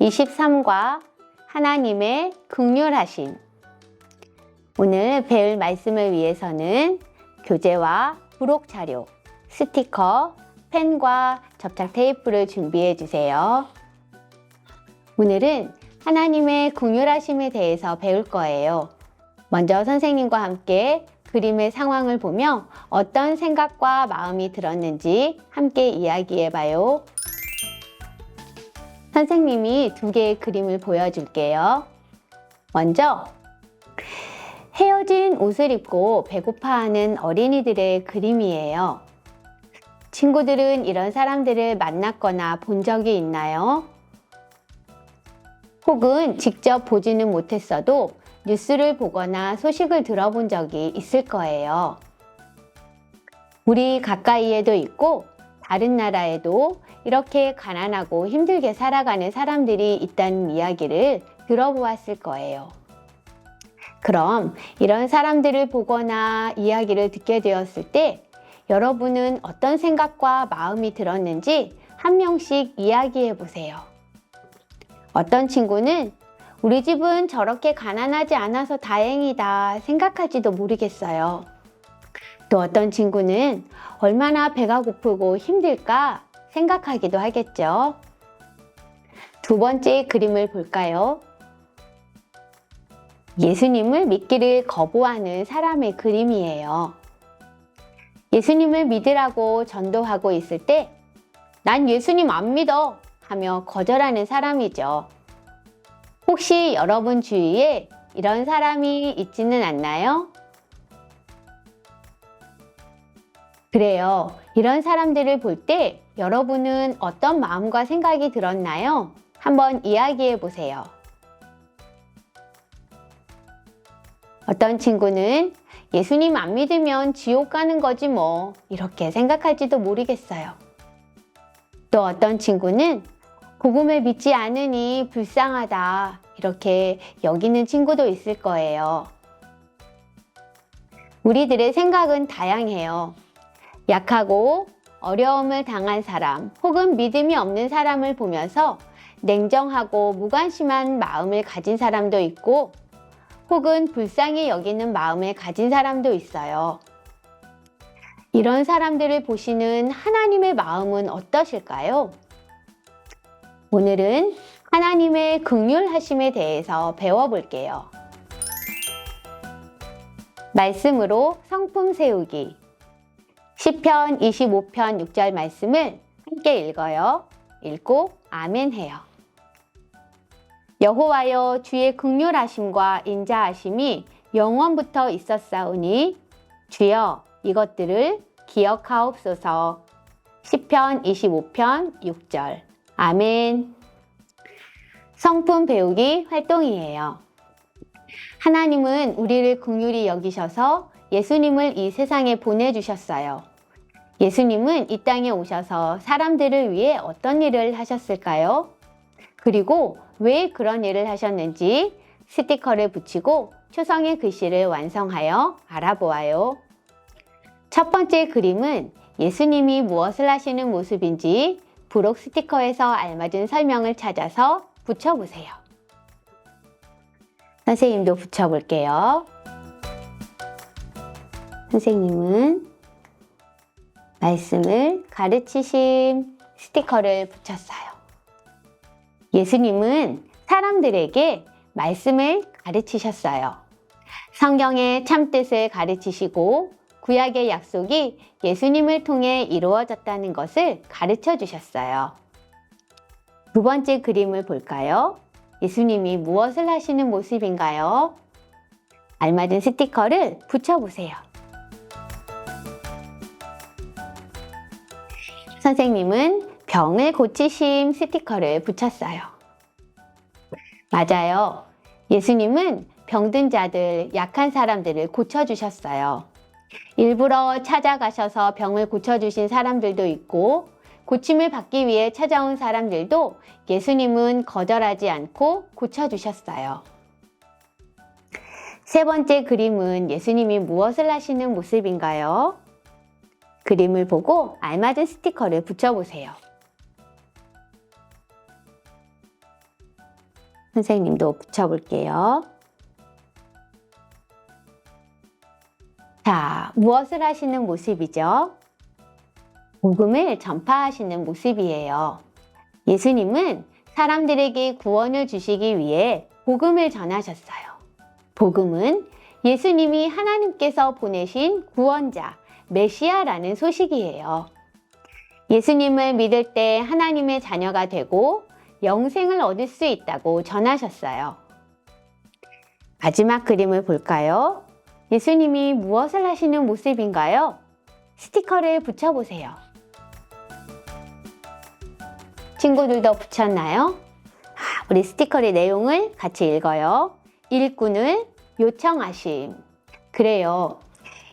23과 하나님의 긍휼하심. 오늘 배울 말씀을 위해서는 교재와 부록 자료, 스티커, 펜과 접착 테이프를 준비해 주세요. 오늘은 하나님의 긍휼하심에 대해서 배울 거예요. 먼저 선생님과 함께 그림의 상황을 보며 어떤 생각과 마음이 들었는지 함께 이야기해 봐요. 선생님이 두 개의 그림을 보여줄게요. 먼저 헤어진 옷을 입고 배고파하는 어린이들의 그림이에요. 친구들은 이런 사람들을 만났거나 본 적이 있나요? 혹은 직접 보지는 못했어도 뉴스를 보거나 소식을 들어본 적이 있을 거예요. 우리 가까이에도 있고 다른 나라에도 이렇게 가난하고 힘들게 살아가는 사람들이 있다는 이야기를 들어보았을 거예요. 그럼 이런 사람들을 보거나 이야기를 듣게 되었을 때 여러분은 어떤 생각과 마음이 들었는지 한 명씩 이야기해 보세요. 어떤 친구는 우리 집은 저렇게 가난하지 않아서 다행이다 생각할지도 모르겠어요. 또 어떤 친구는 얼마나 배가 고프고 힘들까 생각하기도 하겠죠. 두 번째 그림을 볼까요? 예수님을 믿기를 거부하는 사람의 그림이에요. 예수님을 믿으라고 전도하고 있을 때 난 예수님 안 믿어 하며 거절하는 사람이죠. 혹시 여러분 주위에 이런 사람이 있지는 않나요? 그래요. 이런 사람들을 볼 때 여러분은 어떤 마음과 생각이 들었나요? 한번 이야기해 보세요. 어떤 친구는 예수님 안 믿으면 지옥 가는 거지 뭐 이렇게 생각할지도 모르겠어요. 또 어떤 친구는 복음을 믿지 않으니 불쌍하다 이렇게 여기는 친구도 있을 거예요. 우리들의 생각은 다양해요. 약하고 어려움을 당한 사람 혹은 믿음이 없는 사람을 보면서 냉정하고 무관심한 마음을 가진 사람도 있고 혹은 불쌍히 여기는 마음을 가진 사람도 있어요. 이런 사람들을 보시는 하나님의 마음은 어떠실까요? 오늘은 하나님의 긍휼하심에 대해서 배워볼게요. 말씀으로 성품 세우기. 시편 25편 6절 말씀을 함께 읽어요. 읽고 아멘 해요. 여호와여 주의 긍휼하심과 인자하심이 영원부터 있었사오니 주여 이것들을 기억하옵소서. 시편 25편 6절 아멘. 성품 배우기 활동이에요. 하나님은 우리를 긍휼히 여기셔서 예수님을 이 세상에 보내주셨어요. 예수님은 이 땅에 오셔서 사람들을 위해 어떤 일을 하셨을까요? 그리고 왜 그런 일을 하셨는지 스티커를 붙이고 초성의 글씨를 완성하여 알아보아요. 첫 번째 그림은 예수님이 무엇을 하시는 모습인지 부록 스티커에서 알맞은 설명을 찾아서 붙여보세요. 선생님도 붙여볼게요. 선생님은 말씀을 가르치심 스티커를 붙였어요. 예수님은 사람들에게 말씀을 가르치셨어요. 성경의 참뜻을 가르치시고 구약의 약속이 예수님을 통해 이루어졌다는 것을 가르쳐 주셨어요. 두 번째 그림을 볼까요? 예수님이 무엇을 하시는 모습인가요? 알맞은 스티커를 붙여보세요. 선생님은 병을 고치심 스티커를 붙였어요. 맞아요. 예수님은 병든 자들, 약한 사람들을 고쳐주셨어요. 일부러 찾아가셔서 병을 고쳐주신 사람들도 있고 고침을 받기 위해 찾아온 사람들도 예수님은 거절하지 않고 고쳐주셨어요. 세 번째 그림은 예수님이 무엇을 하시는 모습인가요? 그림을 보고 알맞은 스티커를 붙여보세요. 선생님도 붙여볼게요. 자, 무엇을 하시는 모습이죠? 복음을 전파하시는 모습이에요. 예수님은 사람들에게 구원을 주시기 위해 복음을 전하셨어요. 복음은 예수님이 하나님께서 보내신 구원자, 메시아라는 소식이에요. 예수님을 믿을 때 하나님의 자녀가 되고 영생을 얻을 수 있다고 전하셨어요. 마지막 그림을 볼까요? 예수님이 무엇을 하시는 모습인가요? 스티커를 붙여보세요. 친구들도 붙였나요? 우리 스티커의 내용을 같이 읽어요. 일꾼을 요청하심. 그래요.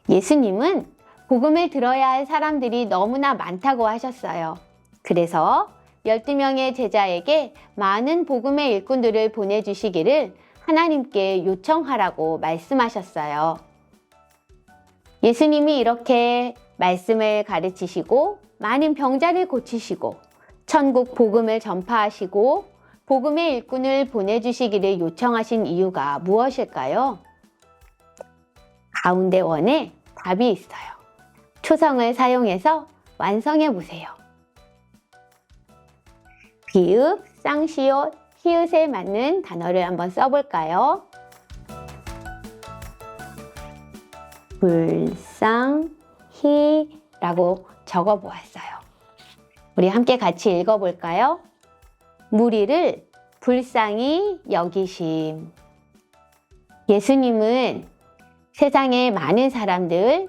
예수님은 복음을 들어야 할 사람들이 너무나 많다고 하셨어요. 그래서 12명의 제자에게 많은 복음의 일꾼들을 보내주시기를 하나님께 요청하라고 말씀하셨어요. 예수님이 이렇게 말씀을 가르치시고 많은 병자를 고치시고 천국 복음을 전파하시고 복음의 일꾼을 보내주시기를 요청하신 이유가 무엇일까요? 가운데 원에 답이 있어요. 초성을 사용해서 완성해 보세요. 비읍, 쌍시옷, 히읗에 맞는 단어를 한번 써볼까요? 불쌍히라고 적어보았어요. 우리 함께 같이 읽어볼까요? 무리를 불쌍히 여기심. 예수님은 세상의 많은 사람들,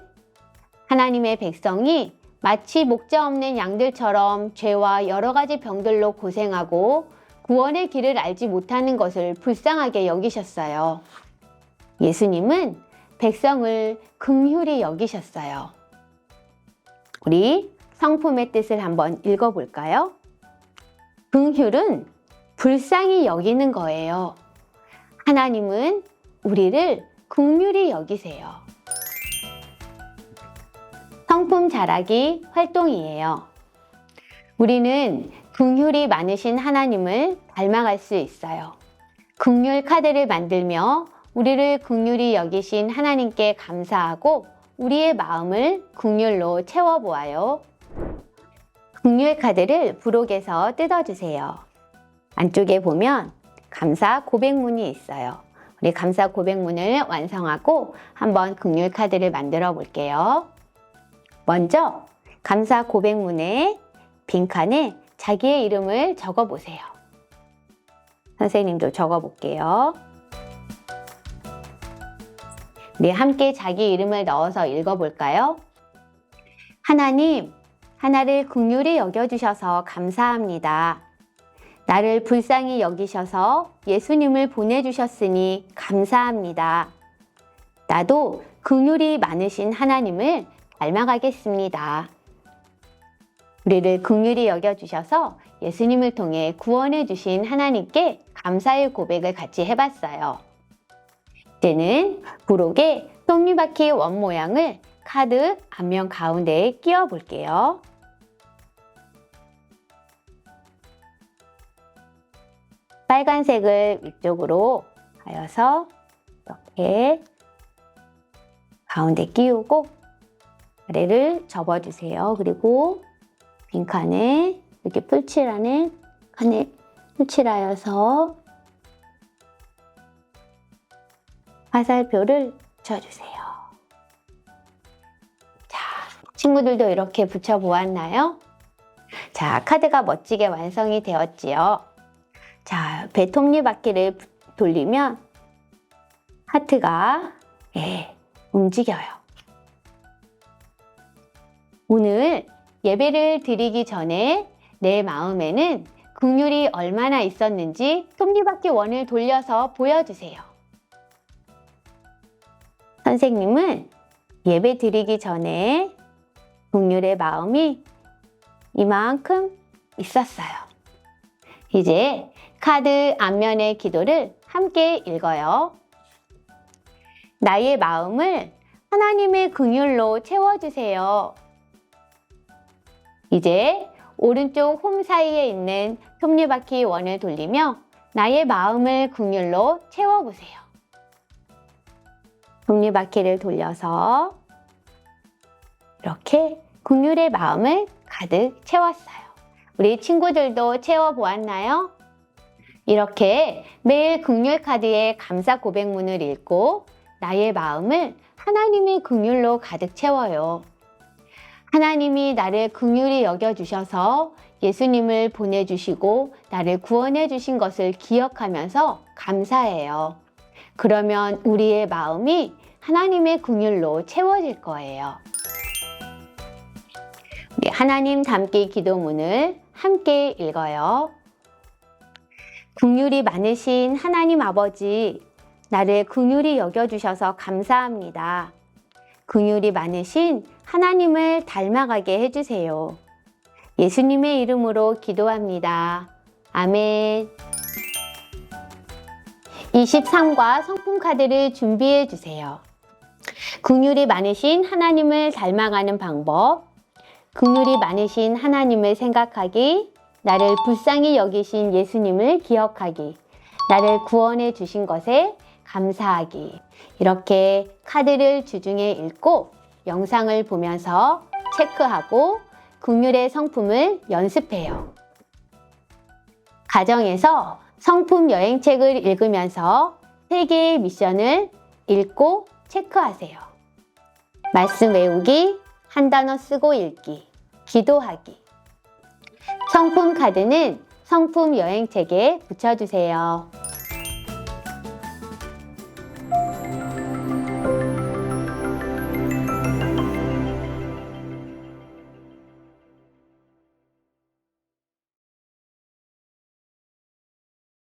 하나님의 백성이 마치 목자 없는 양들처럼 죄와 여러 가지 병들로 고생하고 구원의 길을 알지 못하는 것을 불쌍하게 여기셨어요. 예수님은 백성을 긍휼히 여기셨어요. 우리 성품의 뜻을 한번 읽어볼까요? 긍휼은 불쌍히 여기는 거예요. 하나님은 우리를 긍휼히 여기세요. 성품 자라기 활동이에요. 우리는 긍휼이 많으신 하나님을 닮아갈 수 있어요. 긍휼 카드를 만들며 우리를 긍휼히 여기신 하나님께 감사하고 우리의 마음을 긍휼로 채워보아요. 긍휼 카드를 부록에서 뜯어주세요. 안쪽에 보면 감사 고백문이 있어요. 우리 감사 고백문을 완성하고 한번 긍휼 카드를 만들어 볼게요. 먼저 감사 고백문에 빈칸에 자기의 이름을 적어 보세요. 선생님도 적어 볼게요. 우리 함께 자기 이름을 넣어서 읽어 볼까요? 하나님, 하나를 긍휼히 여겨주셔서 감사합니다. 나를 불쌍히 여기셔서 예수님을 보내주셨으니 감사합니다. 나도 긍휼이 많으신 하나님을 닮아가겠습니다. 우리를 긍휼히 여겨주셔서 예수님을 통해 구원해 주신 하나님께 감사의 고백을 같이 해봤어요. 이제는 부록에 톱니바퀴 원 모양을 카드 앞면 가운데에 끼워 볼게요. 빨간색을 위쪽으로 하여서 이렇게 가운데 끼우고 아래를 접어주세요. 그리고 빈칸에 이렇게 풀칠하는 칸에 풀칠하여서 화살표를 붙여주세요. 자, 친구들도 이렇게 붙여보았나요? 자, 카드가 멋지게 완성이 되었지요. 자, 배 톱니바퀴를 돌리면 하트가 움직여요. 오늘 예배를 드리기 전에 내 마음에는 긍휼이 얼마나 있었는지 톱니바퀴 원을 돌려서 보여주세요. 선생님은 예배 드리기 전에 긍휼의 마음이 이만큼 있었어요. 이제 카드 앞면의 기도를 함께 읽어요. 나의 마음을 하나님의 긍휼로 채워주세요. 이제 오른쪽 홈 사이에 있는 톱니바퀴 원을 돌리며 나의 마음을 긍휼로 채워보세요. 톱니바퀴를 돌려서 이렇게 긍휼의 마음을 가득 채웠어요. 우리 친구들도 채워보았나요? 이렇게 매일 긍휼 카드에 감사 고백문을 읽고 나의 마음을 하나님의 긍휼로 가득 채워요. 하나님이 나를 긍휼히 여겨주셔서 예수님을 보내주시고 나를 구원해 주신 것을 기억하면서 감사해요. 그러면 우리의 마음이 하나님의 긍휼로 채워질 거예요. 우리 하나님 닮기 기도문을 함께 읽어요. 긍휼이 많으신 하나님 아버지, 나를 긍휼히 여겨주셔서 감사합니다. 긍휼이 많으신 하나님을 닮아가게 해주세요. 예수님의 이름으로 기도합니다. 아멘. 23과 성품 카드를 준비해 주세요. 긍휼이 많으신 하나님을 닮아가는 방법, 긍휼이 많으신 하나님을 생각하기, 나를 불쌍히 여기신 예수님을 기억하기, 나를 구원해 주신 것에 감사하기. 이렇게 카드를 주중에 읽고 영상을 보면서 체크하고 긍휼의 성품을 연습해요. 가정에서 성품 여행책을 읽으면서 3개의 미션을 읽고 체크하세요. 말씀 외우기, 한 단어 쓰고 읽기, 기도하기. 성품 카드는 성품 여행책에 붙여주세요.